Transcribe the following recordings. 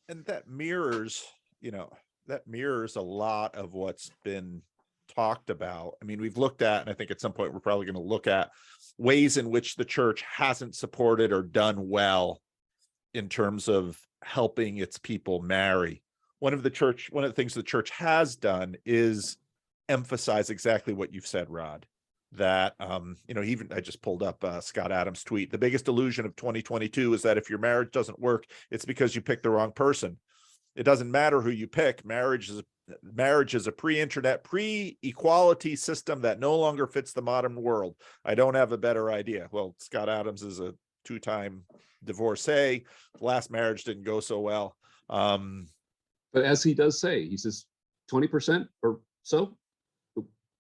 And that mirrors, that mirrors a lot of what's been talked about. I mean, we've looked at, and I think at some point we're probably going to look at ways in which the church hasn't supported or done well in terms of helping its people marry. One of the things the church has done is emphasize exactly what you've said, Rod, that, even I just pulled up Scott Adams' tweet. The biggest illusion of 2022 is that if your marriage doesn't work, it's because you picked the wrong person. It doesn't matter who you pick. Marriage is a pre-internet, pre-equality system that no longer fits the modern world. I don't have a better idea. Well, Scott Adams is a two-time divorcee. Last marriage didn't go so well. But as he does say, he says 20% or so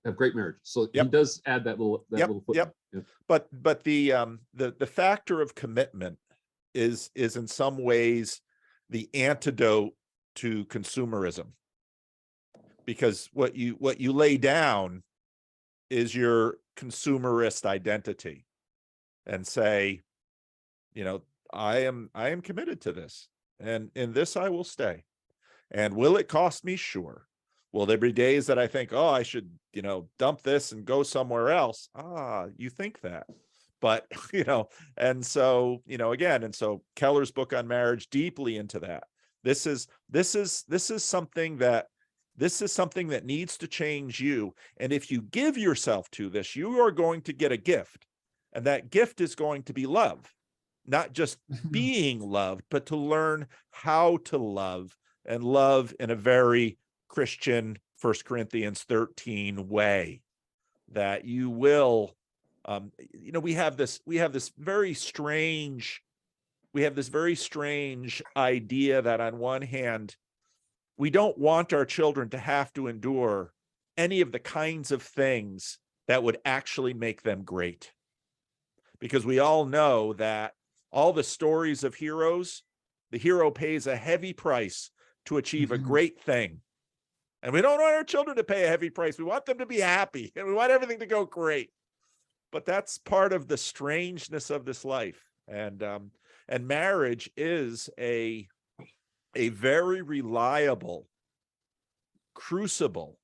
have great marriage. So Yep. He does add that little little footnote. Yep. But the factor of commitment is in some ways the antidote to consumerism, because what you lay down is your consumerist identity and say, I am committed to this, and in this I will stay. And will it cost me? Sure. Will there be days that I think, oh, I should, dump this and go somewhere else? You think that, but, and so, again, and so Keller's book on marriage deeply into that. This is something that needs to change you. And if you give yourself to this, you are going to get a gift. And that gift is going to be love, not just being loved, but to learn how to love, and love in a very Christian 1 Corinthians 13 way, that you will, we have this very strange idea that on one hand, we don't want our children to have to endure any of the kinds of things that would actually make them great. Because we all know that all the stories of heroes, the hero pays a heavy price to achieve a great thing. And we don't want our children to pay a heavy price. We want them to be happy, and we want everything to go great. But that's part of the strangeness of this life. And marriage is a very reliable crucible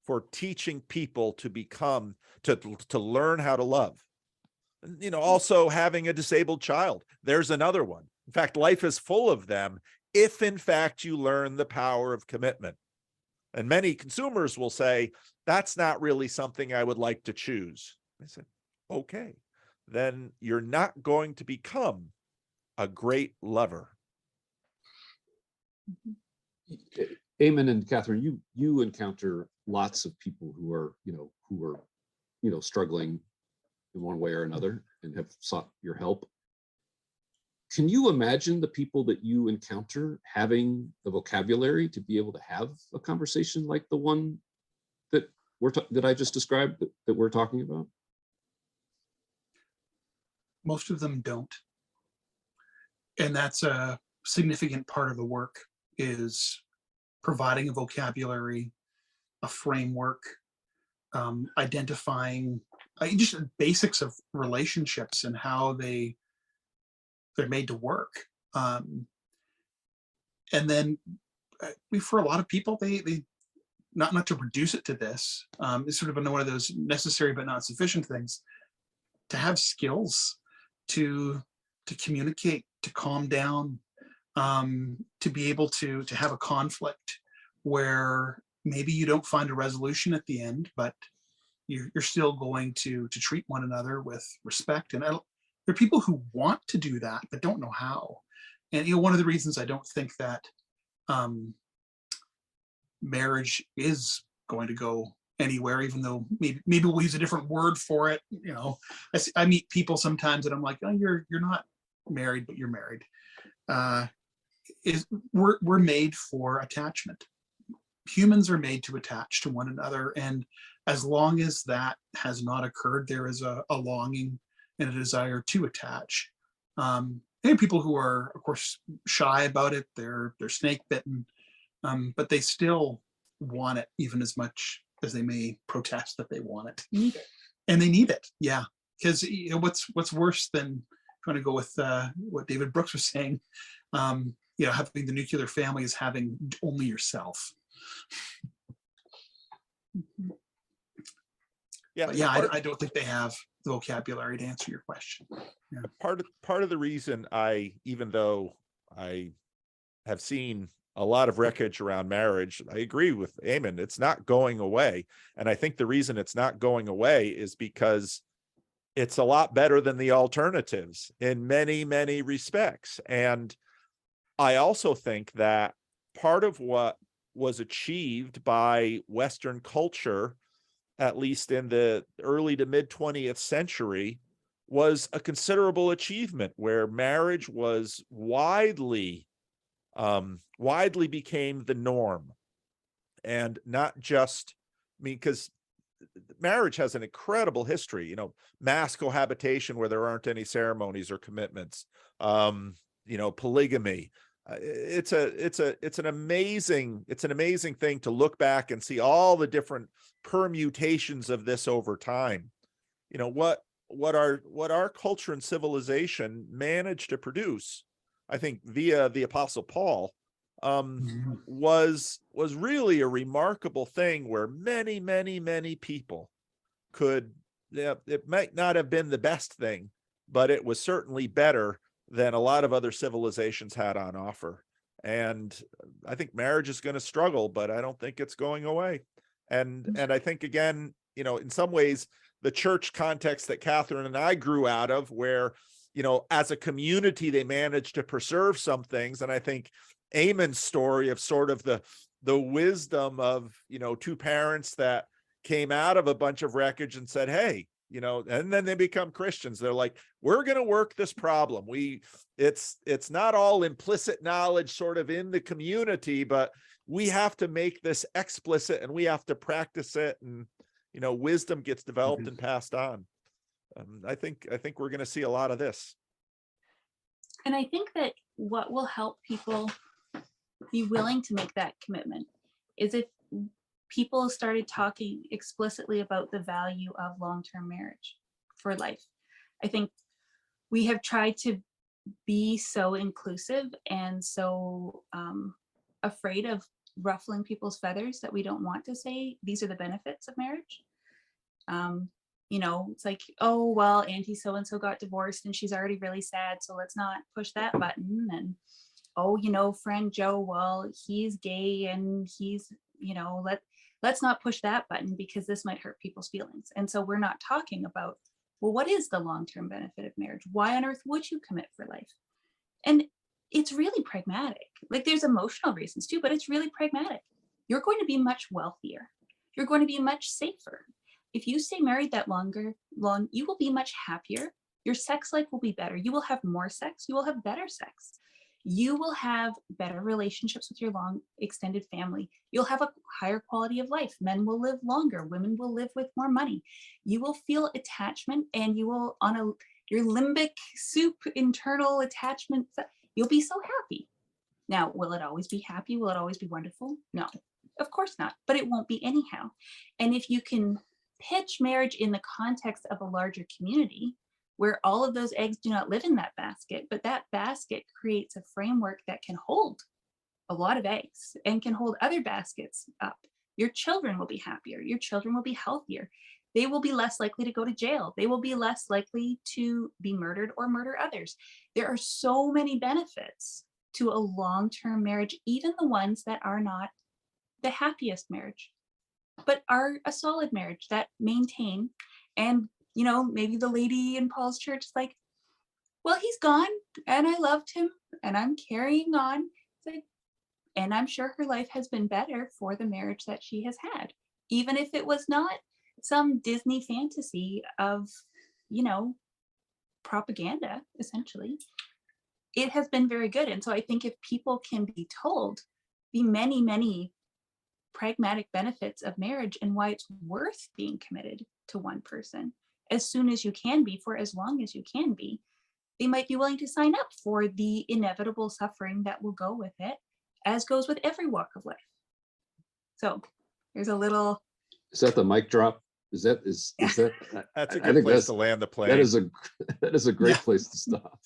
for teaching people to learn how to love. And, also having a disabled child, there's another one. In fact, life is full of them, if in fact you learn the power of commitment. And many consumers will say, that's not really something I would like to choose. I said, okay, then you're not going to become a great lover. Eamon and Catherine, you encounter lots of people who are struggling in one way or another and have sought your help. Can you imagine the people that you encounter having the vocabulary to be able to have a conversation like the one that I just described, that we're talking about? Most of them don't. And that's a significant part of the work, is providing a vocabulary, a framework, identifying just the basics of relationships and how they're made to work. And then for a lot of people, they not to reduce it to this, it's sort of one of those necessary but not sufficient things, to have skills to communicate, to calm down, to be able to have a conflict where maybe you don't find a resolution at the end, but you're still going to treat one another with respect. And there are people who want to do that but don't know how. And one of the reasons I don't think that marriage is going to go anywhere, even though maybe we'll use a different word for it. I meet people sometimes and I'm like, oh, you're not married, but you're married. We're made for attachment. Humans are made to attach to one another, and as long as that has not occurred, there is a longing and a desire to attach. There are people who are, of course, shy about it. They're snake bitten, but they still want it even as much as they may protest that they want it. Need it. And they need it, yeah. Because what's worse than trying to go with what David Brooks was saying? you know, having the nuclear family is having only yourself. Yeah, But yeah, I don't think they have the vocabulary to answer your question. Yeah. part of the reason even though I have seen a lot of wreckage around marriage, I agree with Eamon, it's not going away. And I think the reason it's not going away is because it's a lot better than the alternatives in many, many respects. And I also think that part of what was achieved by Western culture, at least in the early to mid 20th century, was a considerable achievement where marriage was widely became the norm. And not just, I mean, because marriage has an incredible history, you know, mass cohabitation where there aren't any ceremonies or commitments, you know, polygamy. It's an amazing thing to look back and see all the different permutations of this over time. You know, what our culture and civilization managed to produce, I think via the Apostle Paul, was really a remarkable thing where many, many, many people could, yeah, it might not have been the best thing, but it was certainly better than a lot of other civilizations had on offer. And I think marriage is going to struggle, but I don't think it's going away. And I think, again, you know, in some ways, the church context that Catherine and I grew out of, where, you know, as a community, they managed to preserve some things. And I think Eamon's story of sort of the wisdom of, you know, two parents that came out of a bunch of wreckage and said, hey, you know, and then they become Christians. They're like, we're going to work this problem. It's not all implicit knowledge sort of in the community, but we have to make this explicit and we have to practice it. And, you know, wisdom gets developed and passed on. I think we're going to see a lot of this. And I think that what will help people be willing to make that commitment is if people started talking explicitly about the value of long-term marriage for life. I think we have tried to be so inclusive and so afraid of ruffling people's feathers that we don't want to say these are the benefits of marriage. You know, it's like, oh, well, Auntie so-and-so got divorced and she's already really sad, so let's not push that button. And, oh, you know, friend Joe, well, he's gay and he's, you know, let's not push that button because this might hurt people's feelings. And so we're not talking about, well, what is the long-term benefit of marriage? Why on earth would you commit for life? And it's really pragmatic. Like, there's emotional reasons too, but it's really pragmatic. You're going to be much wealthier. You're going to be much safer. If you stay married that long, you will be much happier. Your sex life will be better. You will have more sex. You will have better sex. You will have better relationships with your long extended family. You'll have a higher quality of life. Men will live longer. Women will live with more money. You will feel attachment, and you will, on your limbic soup internal attachment, you'll be so happy. Now, will it always be happy? Will it always be wonderful? No, of course not, but it won't be anyhow. And if you can pitch marriage in the context of a larger community where all of those eggs do not live in that basket, but that basket creates a framework that can hold a lot of eggs and can hold other baskets up. Your children will be happier. Your children will be healthier. They will be less likely to go to jail. They will be less likely to be murdered or murder others. There are so many benefits to a long-term marriage, even the ones that are not the happiest marriage, but are a solid marriage that maintain. And, you know, maybe the lady in Paul's church is like, well, he's gone and I loved him and I'm carrying on. It's like, and I'm sure her life has been better for the marriage that she has had, even if it was not some Disney fantasy of, you know, propaganda, essentially. It has been very good. And so I think if people can be told the many, many pragmatic benefits of marriage and why it's worth being committed to one person as soon as you can be for as long as you can be, they might be willing to sign up for the inevitable suffering that will go with it, as goes with every walk of life. So there's a little. Is that the mic drop? Is that That's a I good think place to land the plane. that is a great place to stop.